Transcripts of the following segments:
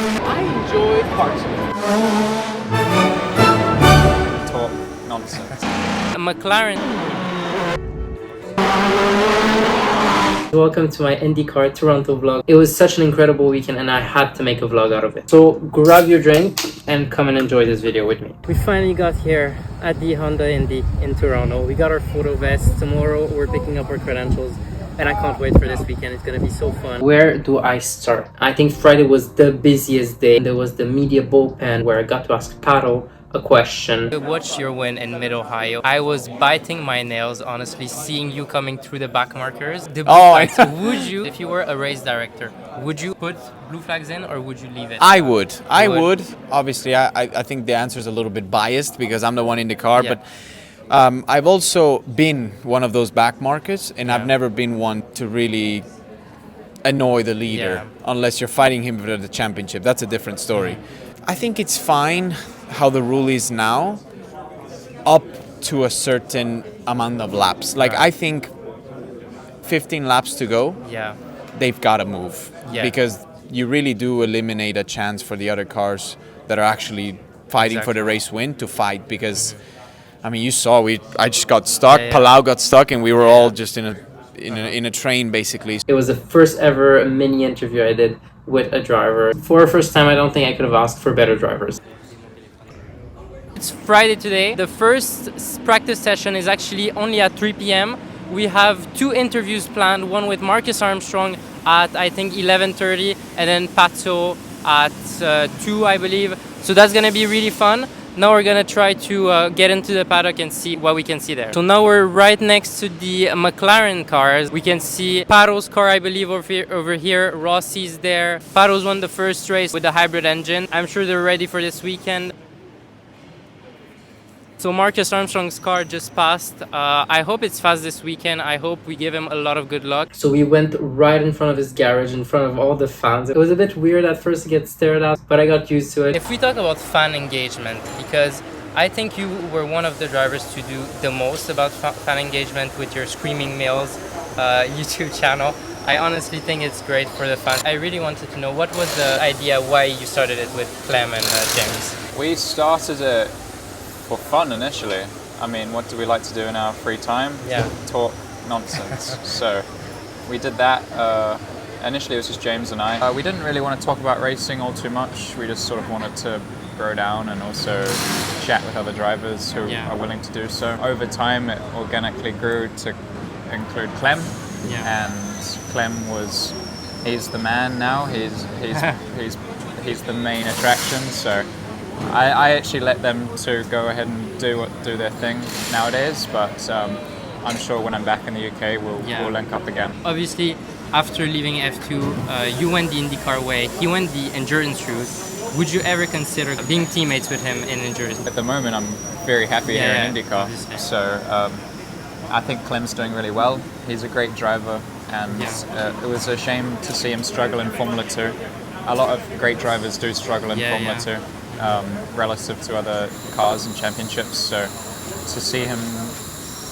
I enjoyed parts of it. Talk nonsense. Mclaren. Welcome to my Indycar Toronto vlog. It was such an incredible weekend and I had to make a vlog out of it. So grab your drink and come and enjoy this video with me. We finally got here at the Honda Indy in Toronto. We got our photo vest. Tomorrow we're picking up our credentials and I can't wait for this weekend. It's gonna be so fun. Where do I start? I think Friday was the busiest day. There was the media bullpen where I got to ask Pato a question. I watched your win in Mid-Ohio. I was biting my nails, honestly, seeing you coming through the back markers. The blue flags, would you, if you were a race director, would you put blue flags in or would you leave it? I would. Obviously, I think the answer is a little bit biased because I'm the one in the car, but I've also been one of those back markers, and I've never been one to really annoy the leader unless you're fighting him for the championship. That's a different story. I think it's fine how the rule is now up to a certain amount of laps. Like I think 15 laps to go, they've got to move because you really do eliminate a chance for the other cars that are actually fighting for the race win to fight because I mean you saw I just got stuck, Palau got stuck and we were all just in a train basically. It was the first ever mini interview I did with a driver. For a first time, I don't think I could have asked for better drivers. It's Friday today. The first practice session is actually only at 3 p.m. We have 2 interviews planned, one with Marcus Armstrong at I think 11:30 and then Pato at 2 I believe. So that's gonna be really fun. Now we're gonna try to get into the paddock and see what we can see there. So now we're right next to the Mclaren cars. We can see Pato's car, I believe, over here. Rossi's there. Pato's won the first race with the hybrid engine. I'm sure they're ready for this weekend. So Marcus Armstrong's car just passed. I hope it's fast this weekend. I hope we give him a lot of good luck. So we went right in front of his garage, in front of all the fans. It was a bit weird at first to get stared at, but I got used to it. If we talk about fan engagement, because I think you were one of the drivers to do the most about fan engagement with your Screaming Males YouTube channel. I honestly think it's great for the fans. I really wanted to know what was the idea, why you started it with Clem and James. We started it for fun initially. I mean, what do we like to do in our free time? Talk nonsense. So we did that. Initially it was just James and I. We didn't really want to talk about racing all too much. We just sort of wanted to throw down and also chat with other drivers who are willing to do so. Over time it organically grew to include Clem. And Clem he's the man now. He's the main attraction. So I actually let them to go ahead and do their thing nowadays, but I'm sure when I'm back in the UK we'll link up again. Obviously, after leaving F2, you went the IndyCar way, he went the endurance route. Would you ever consider being teammates with him in endurance? At the moment I'm very happy here in IndyCar, so I think Clem's doing really well. He's a great driver and it was a shame to see him struggle in Formula 2. A lot of great drivers do struggle in Formula 2. Relative to other cars and championships, so to see him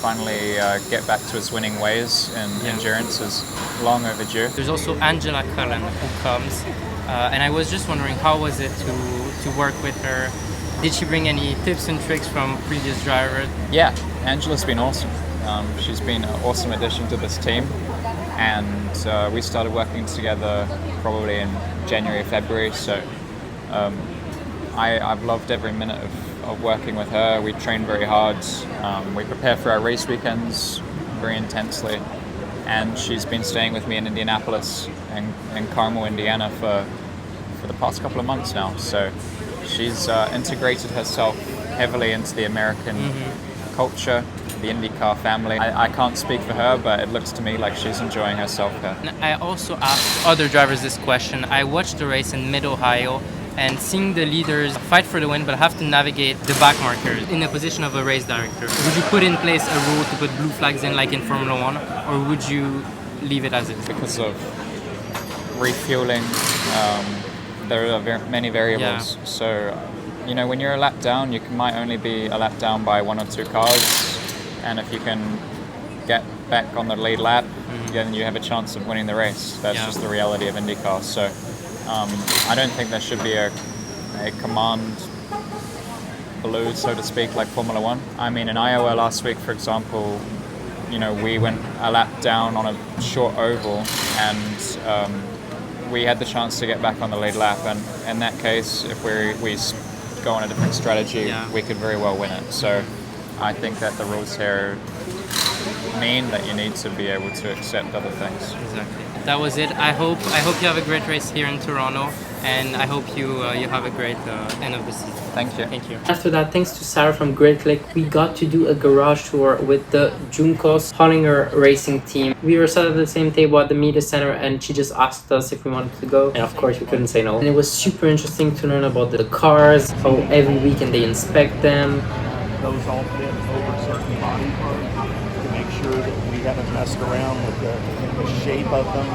finally get back to his winning ways in endurance is long overdue. There's also Angela Cullen who comes, and I was just wondering how was it to work with her? Did she bring any tips and tricks from previous drivers? Yeah, Angela's been awesome. She's been an awesome addition to this team, and we started working together probably in January, February, so I've loved every minute of working with her. We train very hard. We prepare for our race weekends very intensely. And she's been staying with me in Indianapolis and Carmel, Indiana for the past couple of months now. So she's integrated herself heavily into the American culture, the IndyCar family. I can't speak for her, but it looks to me like she's enjoying herself here. I also asked other drivers this question. I watched the race in Mid-Ohio, and seeing the leaders fight for the win but have to navigate the back markers in the position of a race director. Would you put in place a rule to put blue flags in like in Formula 1, or would you leave it as is? Because of refueling, there are many variables. So, you know, when you're a lap down, you might only be a lap down by 1 or 2 cars, and if you can get back on the lead lap, then you have a chance of winning the race. That's just the reality of IndyCar. So I don't think there should be a command blue, so to speak, like Formula One. I mean, in Iowa last week, for example, we went a lap down on a short oval, and we had the chance to get back on the lead lap. And in that case, if we go on a different strategy, we could very well win it. So I think that the rules here mean that you need to be able to accept other things. Exactly. That was it. I hope you have a great race here in Toronto, and I hope you have a great end of the season. Thank you. Thank you. After that, thanks to Sarah from Great Click, we got to do a garage tour with the Junkos Hollinger racing team. We were sat at the same table at the media center, and she just asked us if we wanted to go, and of course we couldn't say no. And it was super interesting to learn about the cars, how every weekend they inspect them. Those all fit over certain body parts to make sure that we haven't messed around with the shape of them.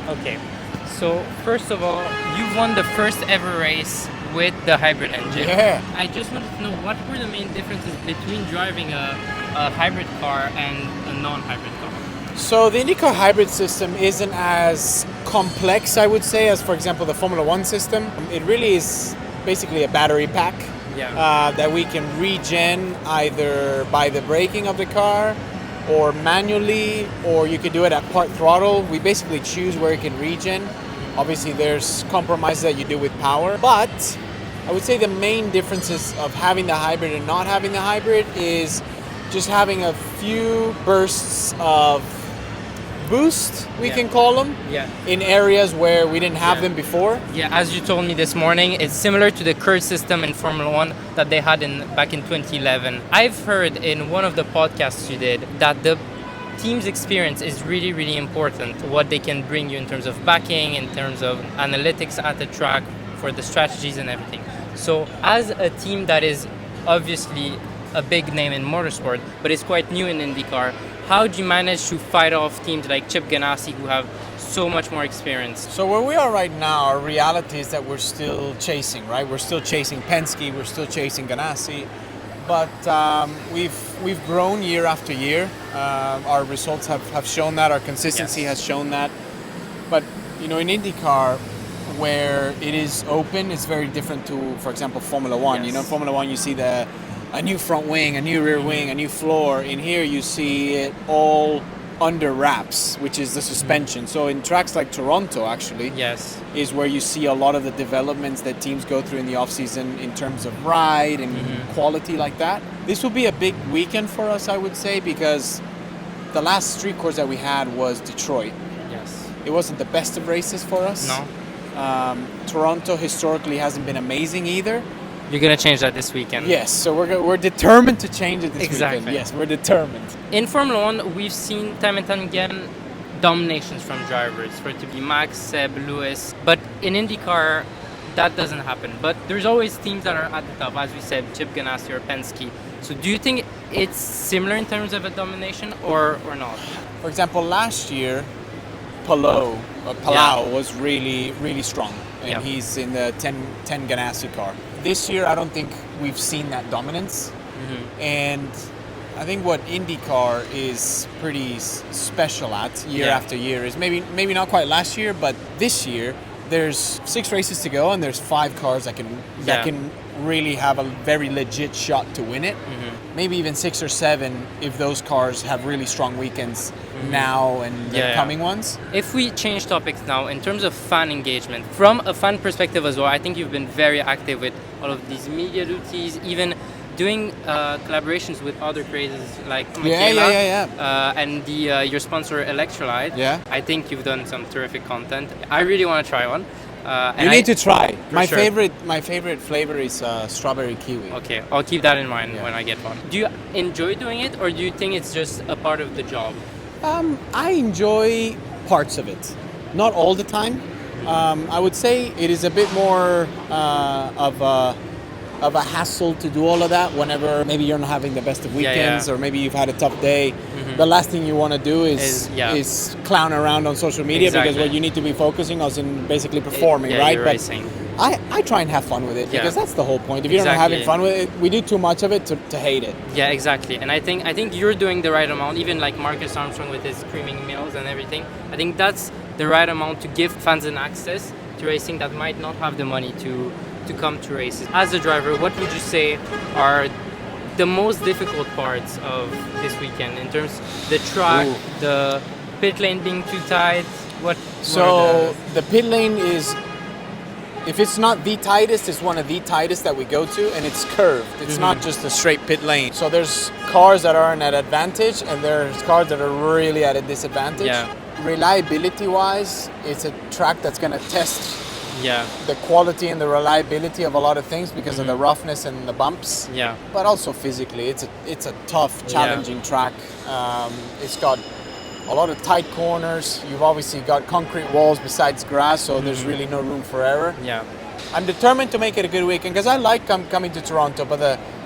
Okay, so first of all, you've won the first ever race with the hybrid engine. Yeah. I just wanted to know what were the main differences between driving a hybrid car and a non-hybrid car? So the Indycar hybrid system isn't as complex, I would say, as, for example, the Formula One system. It really is basically a battery pack that we can regen either by the braking of the car or manually, or you could do it at part throttle. We basically choose where you can regen. Obviously, there's compromises that you do with power, but I would say the main differences of having the hybrid and not having the hybrid is just having a few bursts of boost, we can call them, in areas where we didn't have them before. Yeah, as you told me this morning, it's similar to the curve system in Formula One that they had back in 2011. I've heard in one of the podcasts you did that the team's experience is really, really important. What they can bring you in terms of backing, in terms of analytics at the track, for the strategies and everything. So as a team that is obviously a big name in motorsport, but is quite new in IndyCar, how do you manage to fight off teams like Chip Ganassi who have so much more experience? So where we are right now, our reality is that we're still chasing, right? We're still chasing Penske, we're still chasing Ganassi, but we've grown year after year. Our results have shown that, our consistency has shown that. But in IndyCar, where it is open, it's very different to, for example, Formula One. In Formula One, you see a new front wing, a new rear wing, a new floor. In here, you see it all under wraps, which is the suspension. So in tracks like Toronto, actually, is where you see a lot of the developments that teams go through in the off-season in terms of ride and quality like that. This will be a big weekend for us, I would say, because the last street course that we had was Detroit. It wasn't the best of races for us. No. Toronto historically hasn't been amazing either. You're going to change that this weekend. Yes, so we're determined to change it this weekend. Yes, we're determined. In Formula One, we've seen time and time again dominations from drivers, for it to be Max, Seb, Lewis. But in IndyCar, that doesn't happen. But there's always teams that are at the top, as we said, Chip Ganassi or Penske. So do you think it's similar in terms of a domination or not? For example, last year, Palau was really, really strong. And he's in the 10 Ganassi car. This year, I don't think we've seen that dominance. And I think what IndyCar is pretty special at year after year is maybe not quite last year, but this year, there's 6 races to go and there's 5 cars that can really have a very legit shot to win it. Maybe even 6 or 7 if those cars have really strong weekends now and the coming ones. If we change topics now, in terms of fan engagement, from a fan perspective as well, I think you've been very active with all of these media duties, even doing collaborations with other creators like Mclaren and your sponsor Electrolyte. I think you've done some terrific content. I really want to try one. You need to try. My favorite flavor is strawberry kiwi. Okay, I'll keep that in mind when I get one. Do you enjoy doing it, or do you think it's just a part of the job? I enjoy parts of it, not all the time. I would say it is a bit more of a hassle to do all of that whenever maybe you're not having the best of weekends or maybe you've had a tough day. The last thing you want to do is clown around on social media because what you need to be focusing on is in basically performing, right? But racing. I try and have fun with it because that's the whole point. If you're not having fun with it, we do too much of it to hate it. Yeah, exactly. And I think you're doing the right amount. Even like Marcus Armstrong with his screaming meals and everything. I think that's the right amount to give fans an access to racing that might not have the money to come to races. As a driver, what would you say are the most difficult parts of this weekend in terms of the track, the pit lane being too tight? So the pit lane is, if it's not the tightest, it's one of the tightest that we go to, and it's curved. It's not just a straight pit lane. So there's cars that are at advantage, and there's cars that are really at a disadvantage. Yeah. Reliability-wise, it's a track that's going to test the quality and the reliability of a lot of things because of the roughness and the bumps. Yeah. But also physically, it's a tough, challenging track. It's got a lot of tight corners. You've obviously got concrete walls besides grass, so there's really no room for error. Yeah. I'm determined to make it a good weekend because I like coming to Toronto, but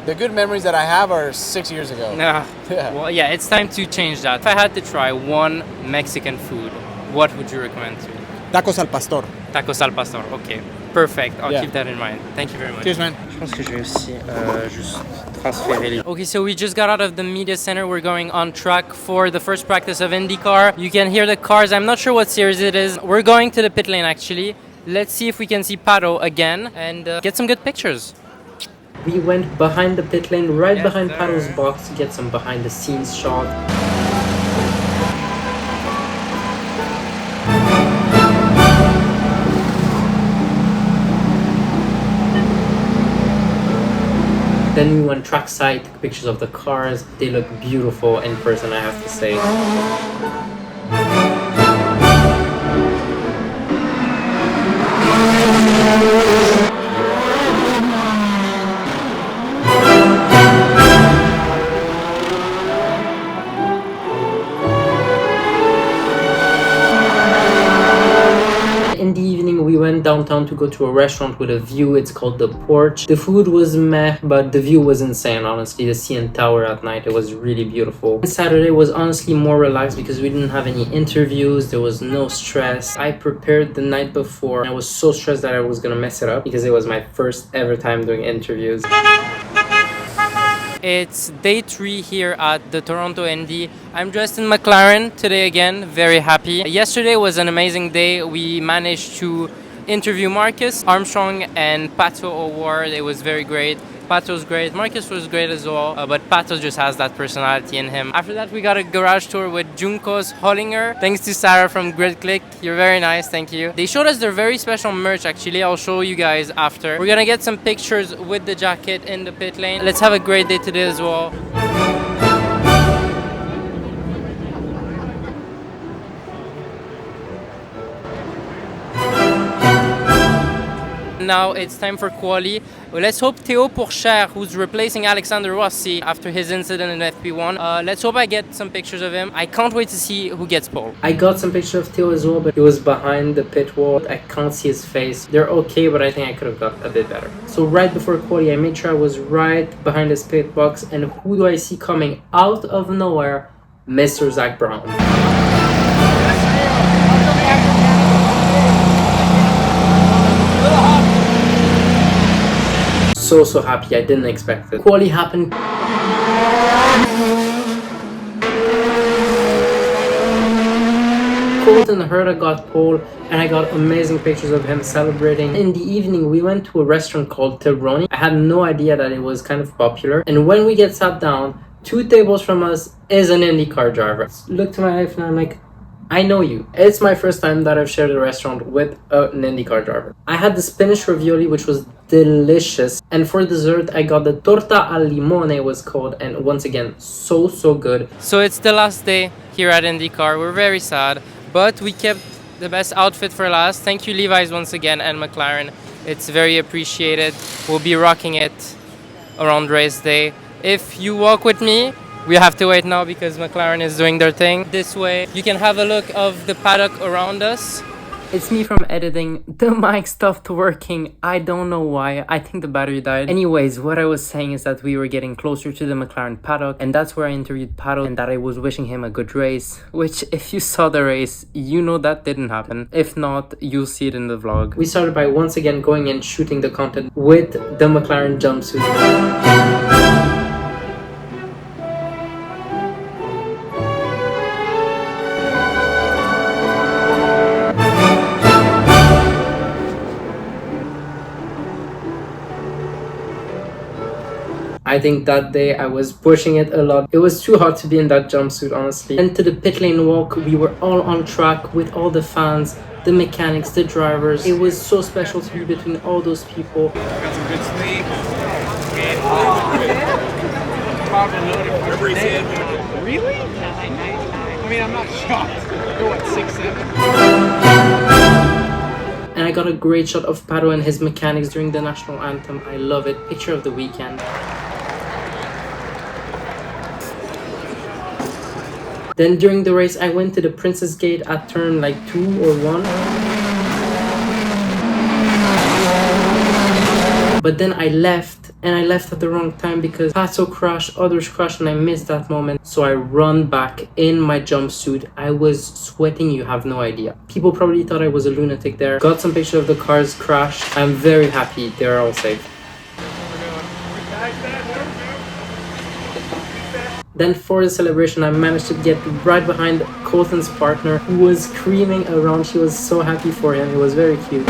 the good memories that I have are 6 years ago. Yeah. Well, yeah, it's time to change that. If I had to try one Mexican food, what would you recommend to me? Tacos al pastor. Tacos al pastor. Okay. Perfect. I'll keep that in mind. Thank you very much. Cheers, man. Je pense que je vais aussi juste transférer les... Okay, so we just got out of the media center. We're going on track for the first practice of Indycar. You can hear the cars. I'm not sure what series it is. We're going to the pit lane actually. Let's see if we can see Pato again and get some good pictures. We went behind the pit lane, right behind Pato's box to get some behind the scenes shot. Then we went trackside, took pictures of the cars. They look beautiful in person, I have to say. In the evening, we went downtown to go to a restaurant with a view. It's called The Porch. The food was meh, but the view was insane, honestly. The CN Tower at night, it was really beautiful. Saturday was honestly more relaxed because we didn't have any interviews. There was no stress. I prepared the night before. I was so stressed that I was gonna mess it up because it was my first ever time doing interviews. It's day 3 here at the Toronto Indy. I'm dressed in Mclaren today again, very happy. Yesterday was an amazing day. We managed to interview Marcus Armstrong and Pato Award. It was very great. Pato's great, Marcus was great as well, but Pato just has that personality in him. After that, we got a garage tour with Junko's Hollinger. Thanks to Sarah from Grid Click. You're very nice, thank you. They showed us their very special merch actually. I'll show you guys after. We're gonna get some pictures with the jacket in the pit lane. Let's have a great day today as well. Now it's time for quali. Well, let's hope Theo Pourchère, who's replacing Alexander Rossi after his incident in FP1. Let's hope I get some pictures of him. I can't wait to see who gets pole. I got some pictures of Theo as well, but he was behind the pit wall. I can't see his face. They're okay, but I think I could have got a bit better. So right before quali, I made sure I was right behind his pit box. And who do I see coming out of nowhere? Mr. Zach Brown. So happy. I didn't expect it. Quali happened. Colton Herta got pole, and I got amazing pictures of him celebrating. In the evening, we went to a restaurant called Tilbroni. I had no idea that it was kind of popular. And when we get sat down, 2 tables from us is an IndyCar driver. Look to my wife and I'm like, I know you. It's my first time that I've shared a restaurant with an IndyCar driver. I had the spinach ravioli, which was delicious. And for dessert, I got the torta al limone, it was called. And once again, so good. So it's the last day here at IndyCar. We're very sad, but we kept the best outfit for last. Thank you, Levi's, once again, and Mclaren. It's very appreciated. We'll be rocking it around race day. If you walk with me, we have to wait now because Mclaren is doing their thing. This way, you can have a look of the paddock around us. It's me from editing. The mic stopped working. I don't know why. I think the battery died. Anyways, what I was saying is that we were getting closer to the McLaren paddock, and that's where I interviewed Pato and that I was wishing him a good race, which if you saw the race, you know that didn't happen. If not, you'll see it in the vlog. We started by once again going and shooting the content with the McLaren jumpsuit. I think that day I was pushing it a lot. It was too hot to be in that jumpsuit, honestly. And to the pit lane walk, we were all on track with all the fans, the mechanics, the drivers. It was so special to be between all those people. Got some good sleep. Really? I mean, I'm not shocked. You're what, 6'7"? And I got a great shot of Pato and his mechanics during the national anthem. I love it. Picture of the weekend. Then during the race, I went to the Princess Gate at turn like 2 or 1. But then I left, and I left at the wrong time because Pato crashed, others crashed, and I missed that moment. So I run back in my jumpsuit. I was sweating, you have no idea. People probably thought I was a lunatic there. Got some pictures of the cars crashed. I'm very happy they're all safe. Then for the celebration, I managed to get right behind Colton's partner, who was screaming around. She was so happy for him. It was very cute.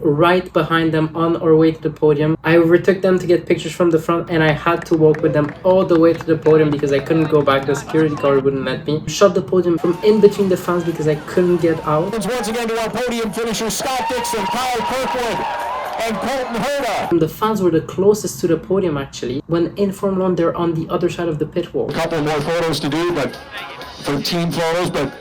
Right behind them on our way to the podium. I overtook them to get pictures from the front, and I had to walk with them all the way to the podium because I couldn't go back. The security guard wouldn't let me. Shot the podium from in between the fans because I couldn't get out. Once again to our podium finishers Scott Dixon, Kyle Kirkwood, and Colton Herta. The fans were the closest to the podium actually. When in Formula 1, they're on the other side of the pit wall. A couple more photos to do, but for team photos, but